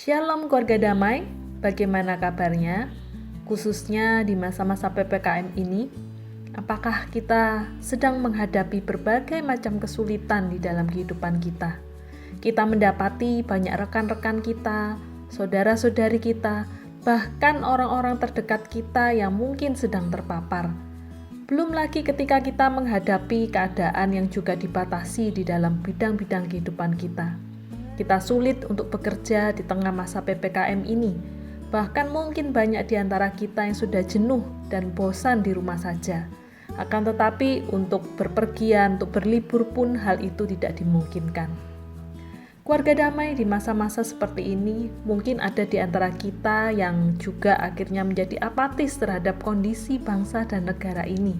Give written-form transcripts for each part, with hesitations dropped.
Shalom keluarga damai, bagaimana kabarnya? Khususnya di masa-masa PPKM ini, apakah kita sedang menghadapi berbagai macam kesulitan di dalam kehidupan kita? Kita mendapati banyak rekan-rekan kita, saudara-saudari kita, bahkan orang-orang terdekat kita yang mungkin sedang terpapar. Belum lagi ketika kita menghadapi keadaan yang juga dibatasi di dalam bidang-bidang kehidupan kita. Kita sulit untuk bekerja di tengah masa PPKM ini. Bahkan mungkin banyak di antara kita yang sudah jenuh dan bosan di rumah saja. Akan tetapi untuk berpergian, untuk berlibur pun hal itu tidak dimungkinkan. Keluarga damai di masa-masa seperti ini, mungkin ada di antara kita yang juga akhirnya menjadi apatis terhadap kondisi bangsa dan negara ini.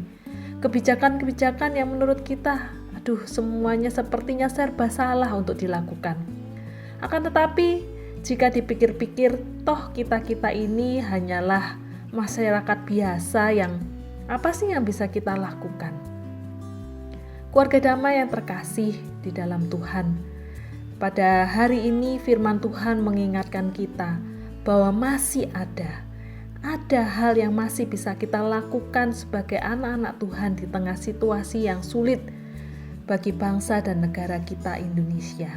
Kebijakan-kebijakan yang menurut kita, semuanya sepertinya serba salah untuk dilakukan. Akan tetapi, jika dipikir-pikir, toh kita-kita ini hanyalah masyarakat biasa yang apa sih yang bisa kita lakukan? Keluarga damai yang terkasih di dalam Tuhan. Pada hari ini firman Tuhan mengingatkan kita bahwa masih ada hal yang masih bisa kita lakukan sebagai anak-anak Tuhan di tengah situasi yang sulit bagi bangsa dan negara kita Indonesia.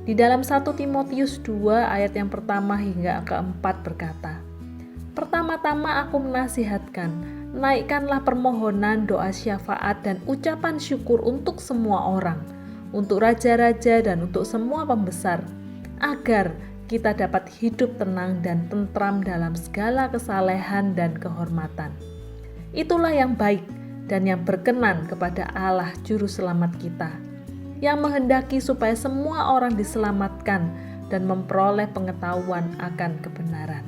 Di dalam 1 Timotius 2 ayat yang pertama hingga keempat berkata, "Pertama-tama aku menasihatkan, naikkanlah permohonan, doa syafaat dan ucapan syukur untuk semua orang, untuk raja-raja dan untuk semua pembesar, agar kita dapat hidup tenang dan tentram dalam segala kesalehan dan kehormatan. Itulah yang baik dan yang berkenan kepada Allah Juru Selamat kita, yang menghendaki supaya semua orang diselamatkan dan memperoleh pengetahuan akan kebenaran."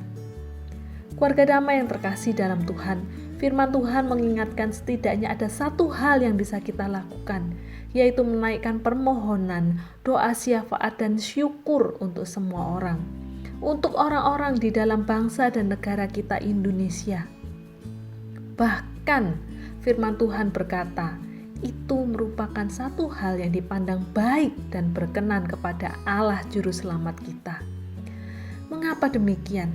Keluarga damai yang terkasih dalam Tuhan, firman Tuhan mengingatkan setidaknya ada satu hal yang bisa kita lakukan, yaitu menaikkan permohonan, doa syafaat dan syukur untuk semua orang, untuk orang-orang di dalam bangsa dan negara kita Indonesia. Bahkan firman Tuhan berkata, itu merupakan satu hal yang dipandang baik dan berkenan kepada Allah Juru Selamat kita. Mengapa demikian?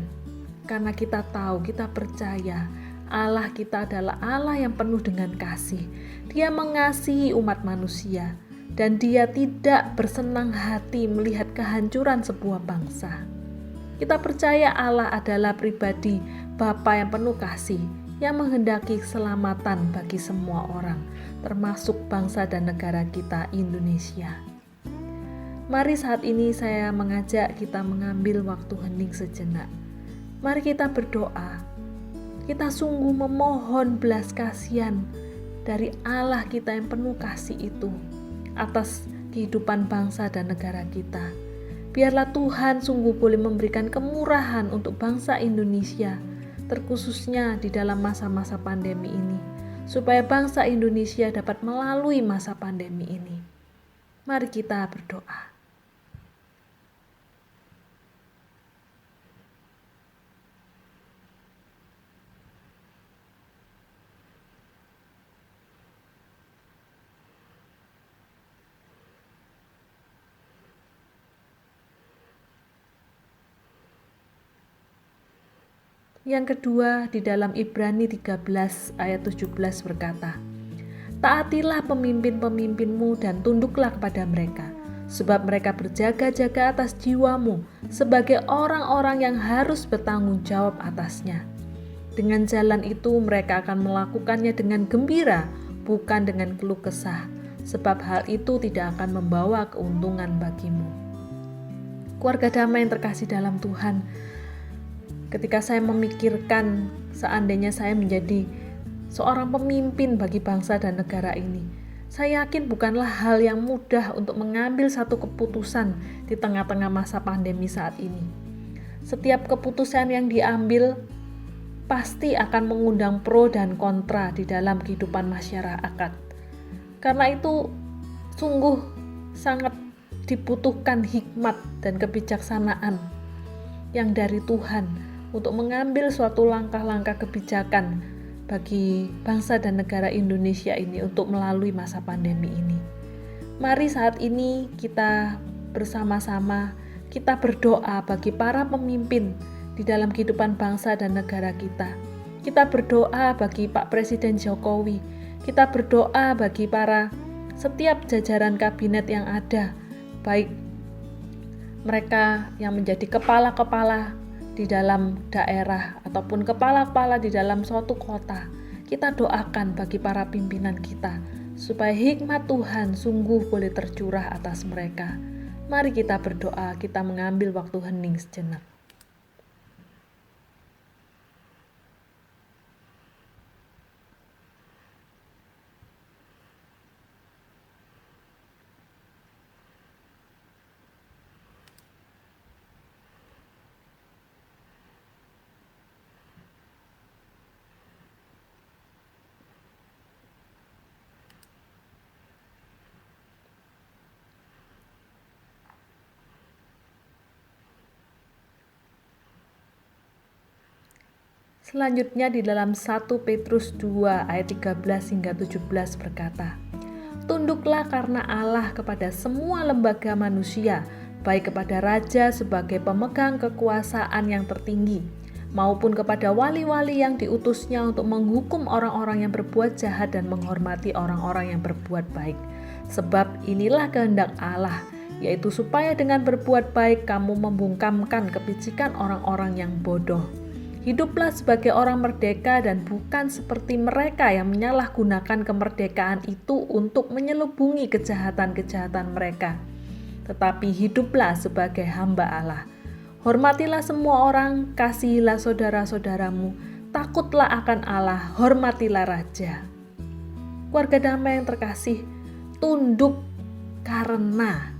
Karena kita tahu, kita percaya Allah kita adalah Allah yang penuh dengan kasih. Dia mengasihi umat manusia dan Dia tidak bersenang hati melihat kehancuran sebuah bangsa. Kita percaya Allah adalah pribadi Bapa yang penuh kasih, yang menghendaki keselamatan bagi semua orang, termasuk bangsa dan negara kita Indonesia. Mari saat ini saya mengajak kita mengambil waktu hening sejenak. Mari kita berdoa. Kita sungguh memohon belas kasihan dari Allah kita yang penuh kasih itu atas kehidupan bangsa dan negara kita. Biarlah Tuhan sungguh boleh memberikan kemurahan untuk bangsa Indonesia, terkhususnya di dalam masa-masa pandemi ini, supaya bangsa Indonesia dapat melalui masa pandemi ini. Mari kita berdoa. Yang kedua, di dalam Ibrani 13 ayat 17 berkata, "Taatilah pemimpin-pemimpinmu dan tunduklah kepada mereka, sebab mereka berjaga-jaga atas jiwamu sebagai orang-orang yang harus bertanggung jawab atasnya. Dengan jalan itu mereka akan melakukannya dengan gembira, bukan dengan keluh kesah, sebab hal itu tidak akan membawa keuntungan bagimu." Keluarga damai yang terkasih dalam Tuhan, ketika saya memikirkan seandainya saya menjadi seorang pemimpin bagi bangsa dan negara ini, saya yakin bukanlah hal yang mudah untuk mengambil satu keputusan di tengah-tengah masa pandemi saat ini. Setiap keputusan yang diambil pasti akan mengundang pro dan kontra di dalam kehidupan masyarakat. Karena itu sungguh sangat dibutuhkan hikmat dan kebijaksanaan yang dari Tuhan untuk mengambil suatu langkah-langkah kebijakan bagi bangsa dan negara Indonesia ini untuk melalui masa pandemi ini. Mari saat ini kita bersama-sama Kita berdoa bagi para pemimpin di dalam kehidupan bangsa dan negara kita. Kita berdoa bagi Pak Presiden Jokowi. Kita berdoa bagi setiap jajaran kabinet yang ada, baik mereka yang menjadi kepala-kepala di dalam daerah ataupun kepala-kepala di dalam suatu kota. Kita doakan bagi para pimpinan kita supaya hikmat Tuhan sungguh boleh tercurah atas mereka. Mari kita berdoa, kita mengambil waktu hening sejenak. Selanjutnya di dalam 1 Petrus 2 ayat 13 hingga 17 berkata, "Tunduklah karena Allah kepada semua lembaga manusia, baik kepada raja sebagai pemegang kekuasaan yang tertinggi, maupun kepada wali-wali yang diutusnya untuk menghukum orang-orang yang berbuat jahat dan menghormati orang-orang yang berbuat baik. Sebab inilah kehendak Allah, yaitu supaya dengan berbuat baik kamu membungkamkan kepicikan orang-orang yang bodoh. Hiduplah sebagai orang merdeka dan bukan seperti mereka yang menyalahgunakan kemerdekaan itu untuk menyelubungi kejahatan-kejahatan mereka. Tetapi hiduplah sebagai hamba Allah. Hormatilah semua orang, kasihilah saudara-saudaramu, takutlah akan Allah, hormatilah raja." Keluarga damai yang terkasih, tunduk karena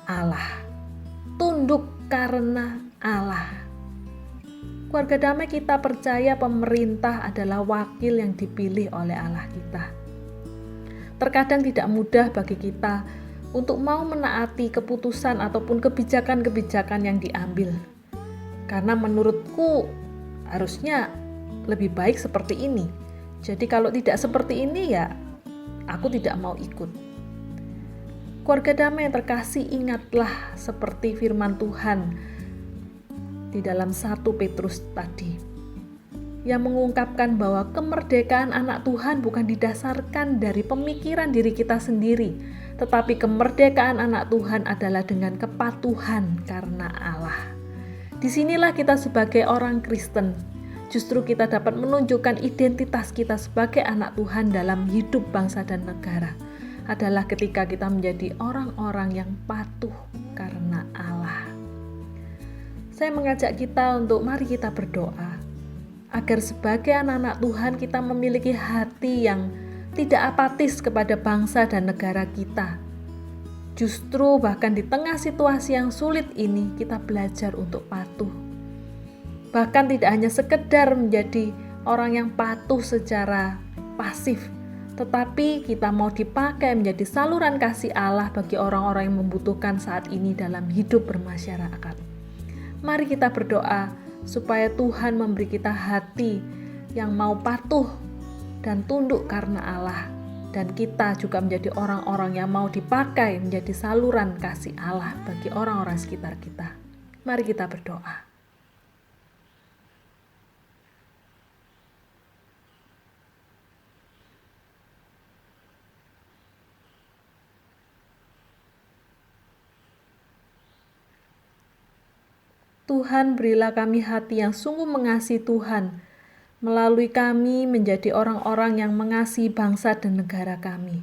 Allah. Tunduk karena Allah. Keluarga damai, kita percaya pemerintah adalah wakil yang dipilih oleh Allah kita. Terkadang tidak mudah bagi kita untuk mau menaati keputusan ataupun kebijakan-kebijakan yang diambil. Karena menurutku harusnya lebih baik seperti ini. Jadi kalau tidak seperti ini ya aku tidak mau ikut. Keluarga damai yang terkasih, ingatlah seperti firman Tuhan di dalam 1 Petrus tadi, yang mengungkapkan bahwa kemerdekaan anak Tuhan bukan didasarkan dari pemikiran diri kita sendiri, tetapi kemerdekaan anak Tuhan adalah dengan kepatuhan karena Allah. Disinilah kita sebagai orang Kristen, justru kita dapat menunjukkan identitas kita sebagai anak Tuhan dalam hidup bangsa dan negara, adalah ketika kita menjadi orang-orang yang patuh karena Allah. Saya mengajak kita untuk mari kita berdoa agar sebagai anak-anak Tuhan kita memiliki hati yang tidak apatis kepada bangsa dan negara kita. Justru bahkan di tengah situasi yang sulit ini kita belajar untuk patuh. Bahkan tidak hanya sekedar menjadi orang yang patuh secara pasif, tetapi kita mau dipakai menjadi saluran kasih Allah bagi orang-orang yang membutuhkan saat ini dalam hidup bermasyarakat. Mari kita berdoa supaya Tuhan memberi kita hati yang mau patuh dan tunduk karena Allah. Dan kita juga menjadi orang-orang yang mau dipakai menjadi saluran kasih Allah bagi orang-orang sekitar kita. Mari kita berdoa. Tuhan, berilah kami hati yang sungguh mengasihi Tuhan, melalui kami menjadi orang-orang yang mengasihi bangsa dan negara kami.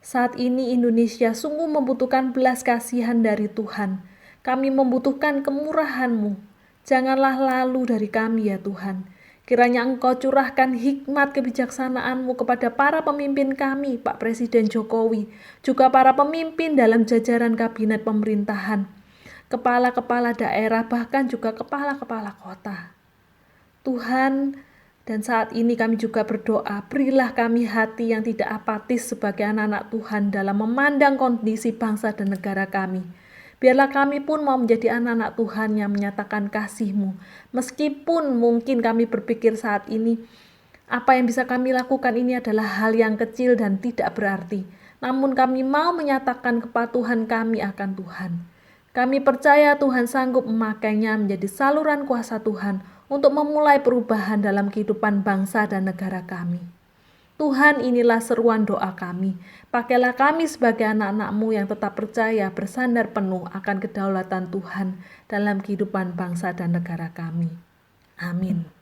Saat ini Indonesia sungguh membutuhkan belas kasihan dari Tuhan. Kami membutuhkan kemurahan-Mu. Janganlah lalu dari kami ya Tuhan. Kiranya Engkau curahkan hikmat kebijaksanaan-Mu kepada para pemimpin kami, Pak Presiden Jokowi, juga para pemimpin dalam jajaran kabinet pemerintahan, kepala-kepala daerah, bahkan juga kepala-kepala kota. Tuhan, dan saat ini kami juga berdoa, berilah kami hati yang tidak apatis sebagai anak-anak Tuhan dalam memandang kondisi bangsa dan negara kami. Biarlah kami pun mau menjadi anak-anak Tuhan yang menyatakan kasih-Mu. Meskipun mungkin kami berpikir saat ini, apa yang bisa kami lakukan ini adalah hal yang kecil dan tidak berarti. Namun kami mau menyatakan kepatuhan kami akan Tuhan. Kami percaya Tuhan sanggup memakainya menjadi saluran kuasa Tuhan untuk memulai perubahan dalam kehidupan bangsa dan negara kami. Tuhan, inilah seruan doa kami. Pakailah kami sebagai anak-anak-Mu yang tetap percaya bersandar penuh akan kedaulatan Tuhan dalam kehidupan bangsa dan negara kami. Amin.